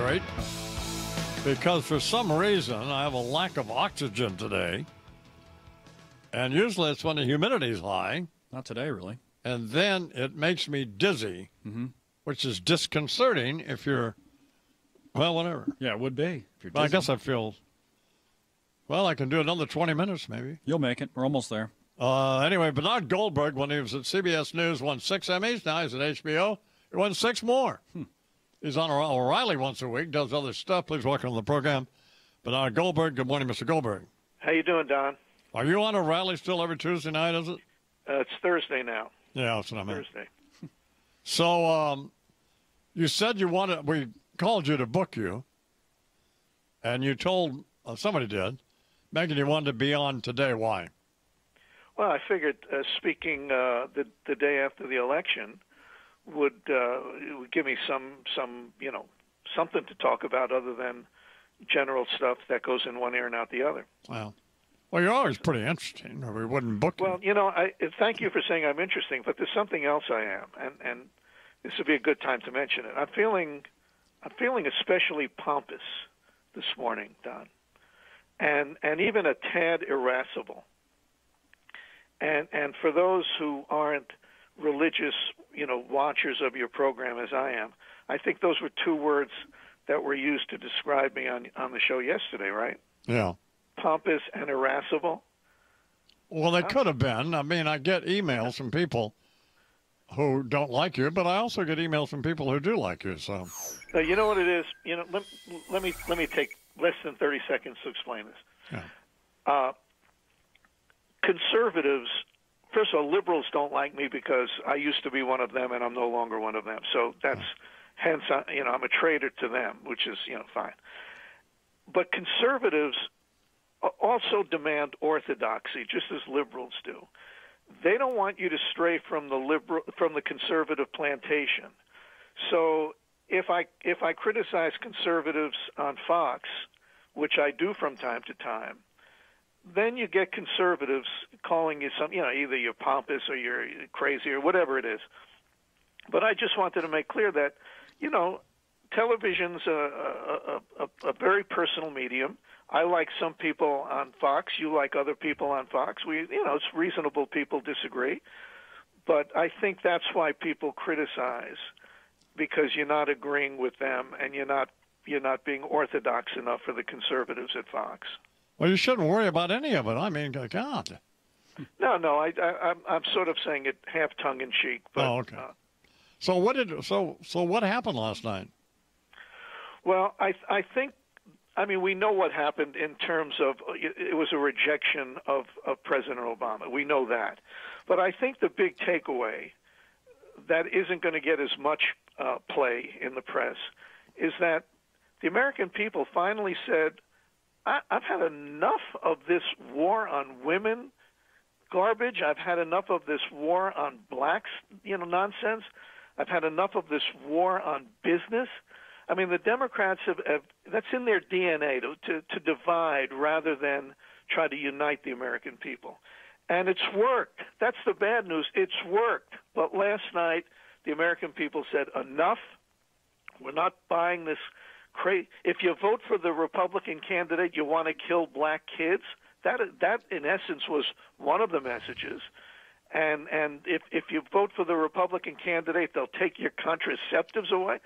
great. Because for some reason, I have a lack of oxygen today. And usually it's when the humidity is high. Not today, really. And then it makes me dizzy, which is disconcerting if you're, well, whatever. Yeah, it would be. If you're But I dizzy. guess I feel, well, I can do another 20 minutes maybe. You'll make it. We're almost there. Anyway, Bernard Goldberg, when he was at CBS News, won 6 Emmys. Now he's at HBO. He won 6 more. He's on O'Reilly once a week, does other stuff. Please welcome to the program, Bernard Goldberg. Good morning, Mr. Goldberg. How you doing, Don? Are you on O'Reilly still every Tuesday night, is it? It's Thursday now. Yeah, that's what I meant. Thursday. So you said you wanted, we called you to book you, and you told, somebody did, Megan, you wanted to be on today. Why? Well, I figured speaking the day after the election would give me some something to talk about other than general stuff that goes in one ear and out the other. Well, you're always pretty interesting, or we wouldn't book you. Well, I thank you for saying I'm interesting, but there's something else I am, and this would be a good time to mention it. I'm feeling especially pompous this morning, Don, and even a tad irascible. And for those who aren't religious, watchers of your program as I am, I think those were 2 words that were used to describe me on the show yesterday, right? Yeah. Pompous and irascible. Well, they could have been. I mean, I get emails from people who don't like you, but I also get emails from people who do like you. So, you know what it is. Let me take less than 30 seconds to explain this. Yeah. Conservatives, first of all, liberals don't like me because I used to be one of them and I'm no longer one of them. So that's hence, I'm a traitor to them, which is, fine. But conservatives also demand orthodoxy, just as liberals do. They don't want you to stray from the conservative plantation. So if I criticize conservatives on Fox, which I do from time to time, then you get conservatives calling you either you're pompous or you're crazy or whatever it is. But I just wanted to make clear that, television's a very personal medium. I like some people on Fox. You like other people on Fox. It's reasonable people disagree. But I think that's why people criticize, because you're not agreeing with them and you're not being orthodox enough for the conservatives at Fox. Well, you shouldn't worry about any of it. I mean, God. No, I'm sort of saying it half tongue in cheek. But, okay. So what happened last night? Well, I think, we know what happened in terms of it was a rejection of President Obama. We know that. But I think the big takeaway that isn't going to get as much play in the press is that the American people finally said, I've had enough of this war on women garbage. I've had enough of this war on blacks, nonsense. I've had enough of this war on business. I mean, the Democrats have that's in their DNA to divide rather than try to unite the American people. And it's worked. That's the bad news. It's worked. But last night, the American people said, enough. We're not buying this. If you vote for the Republican candidate, you want to kill black kids. That in essence was one of the messages. And if you vote for the Republican candidate, they'll take your contraceptives away.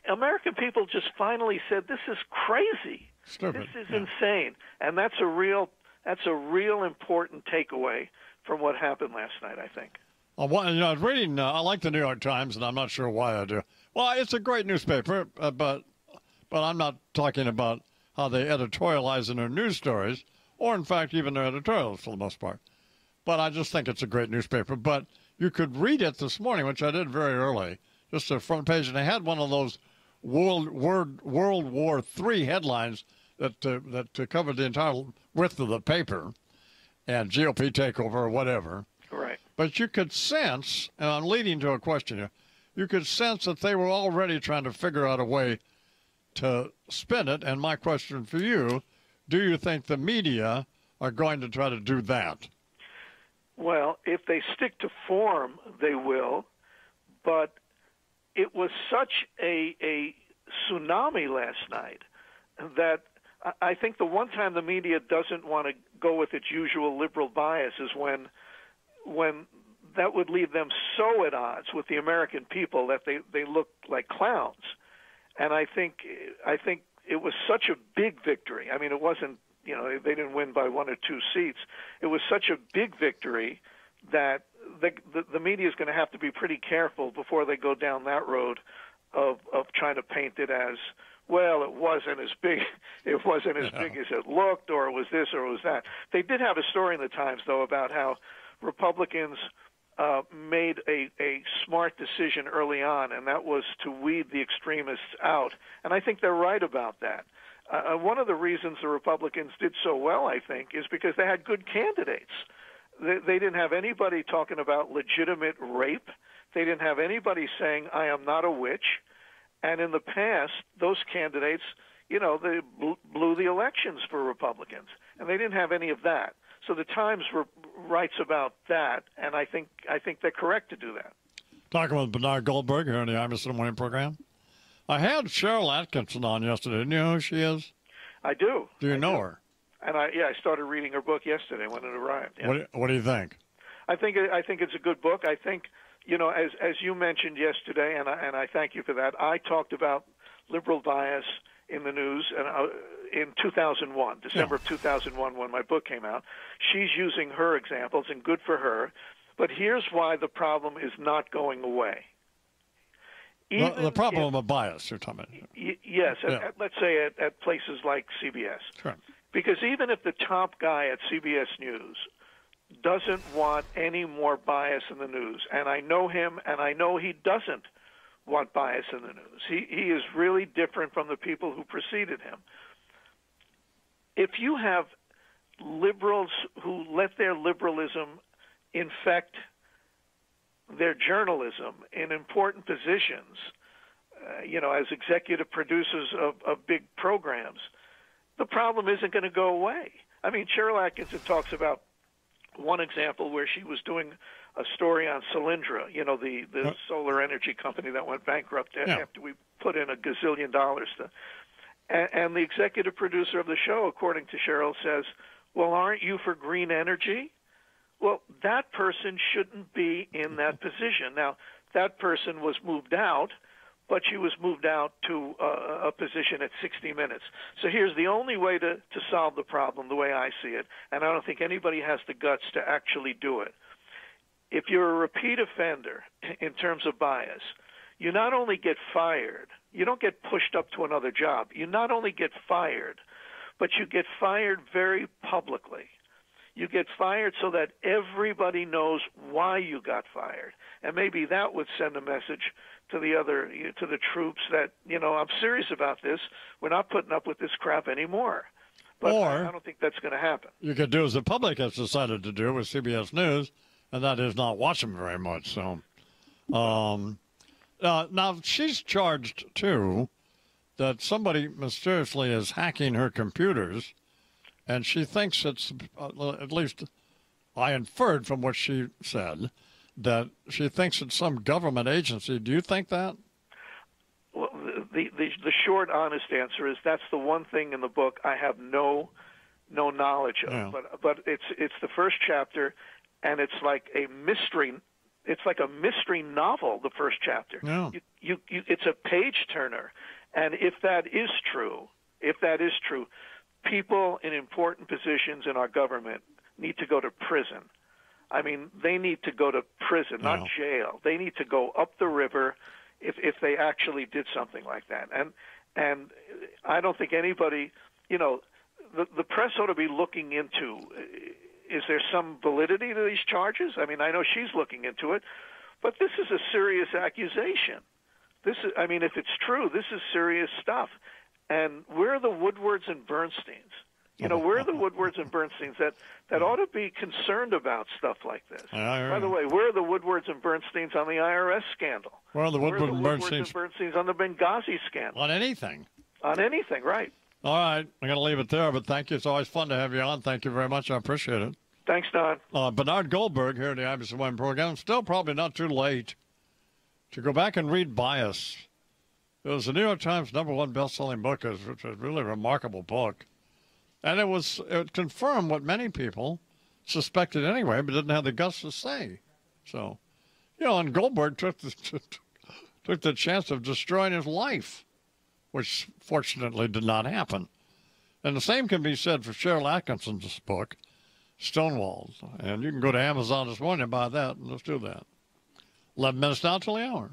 American people just finally said, this is crazy. Stupid. This is insane. And that's a real important takeaway from what happened last night, I think. I was reading, I like the New York Times, and I'm not sure why I do. Well, it's a great newspaper, but I'm not talking about how they editorialize in their news stories, or in fact even their editorials for the most part. But I just think it's a great newspaper. But you could read it this morning, which I did very early, just the front page, and they had one of those World War III headlines that covered the entire width of the paper, and GOP takeover or whatever. Right. But you could sense, and I'm leading to a question here, you could sense that they were already trying to figure out a way to spin it. And my question for you, do you think the media are going to try to do that? Well, if they stick to form, they will. But it was such a tsunami last night that I think the one time the media doesn't want to go with its usual liberal bias is when that would leave them so at odds with the American people that they look like clowns. And I think it was such a big victory. I mean, it wasn't, they didn't win by 1 or 2 seats. It was such a big victory that the media is going to have to be pretty careful before they go down that road of trying to paint it as, well, it wasn't as big as it looked, or it was this or it was that. They did have a story in the Times, though, about how Republicans made a smart decision early on, and that was to weed the extremists out. And I think they're right about that. One of the reasons the Republicans did so well, I think, is because they had good candidates. They didn't have anybody talking about legitimate rape. They didn't have anybody saying, I am not a witch. And in the past, those candidates, they blew the elections for Republicans. And they didn't have any of that. So the Times writes about that, and I think they're correct to do that. Talking with Bernard Goldberg here on the Imus in the Morning program. I had Cheryl Atkinson on yesterday. Do you know who she is? I do. Do you know her? And I started reading her book yesterday when it arrived. Yeah. What do you think? I think it's a good book. I think, as you mentioned yesterday, and I thank you for that. I talked about liberal bias in the news in 2001, December of 2001, when my book came out. She's using her examples, and good for her. But here's why the problem is not going away. The problem of bias, you're talking about. Yes, let's say at places like CBS. Sure. Because even if the top guy at CBS News doesn't want any more bias in the news, and I know him, and I know he doesn't want bias in the news. He is really different from the people who preceded him. If you have liberals who let their liberalism infect their journalism in important positions, as executive producers of big programs, the problem isn't going to go away. I mean, Cheryl Atkinson talks about one example where she was doing a story on Solyndra, the solar energy company that went bankrupt after we put in $1 gazillion. And the executive producer of the show, according to Cheryl, says, well, aren't you for green energy? Well, that person shouldn't be in that position. Now, that person was moved out, but she was moved out to a position at 60 Minutes. So here's the only way to solve the problem, the way I see it, and I don't think anybody has the guts to actually do it. If you're a repeat offender in terms of bias, you not only get fired, you don't get pushed up to another job. You not only get fired, but you get fired very publicly. You get fired so that everybody knows why you got fired. And maybe that would send a message to the troops that, I'm serious about this. We're not putting up with this crap anymore. But I don't think that's going to happen. You could do as the public has decided to do with CBS News, and that is not watch them very much. So, now she's charged, too, that somebody mysteriously is hacking her computers, and she thinks it's, at least I inferred from what she said, that she thinks it's some government agency. Do you think that? Well, the short, honest answer is that's the one thing in the book I have no knowledge of. Yeah. But it's the first chapter, and it's like a mystery. It's like a mystery novel. The first chapter. Yeah. It's a page turner, and if that is true, people in important positions in our government need to go to prison. I mean, they need to go to prison, not jail. They need to go up the river if they actually did something like that. And I don't think anybody, the press ought to be looking into, is there some validity to these charges? I mean, I know she's looking into it, but this is a serious accusation. If it's true, this is serious stuff. And where are the Woodwards and Bernsteins? Where are the Woodwards and Bernsteins that ought to be concerned about stuff like this? By the way, where are the Woodwards and Bernsteins on the IRS scandal? Where are the Woodwards and Bernsteins on the Benghazi scandal? On anything. On anything, right. All right. I'm going to leave it there, but thank you. It's always fun to have you on. Thank you very much. I appreciate it. Thanks, Don. Bernard Goldberg here at the IBC1 program. Still probably not too late to go back and read Bias It was the New York Times #1 best-selling book. Which was a really remarkable book. And it confirmed what many people suspected anyway, but didn't have the guts to say. So, and Goldberg took the chance of destroying his life, which fortunately did not happen. And the same can be said for Cheryl Atkinson's book, Stonewalled. And you can go to Amazon this morning and buy that, and let's do that. 11 minutes now till the hour.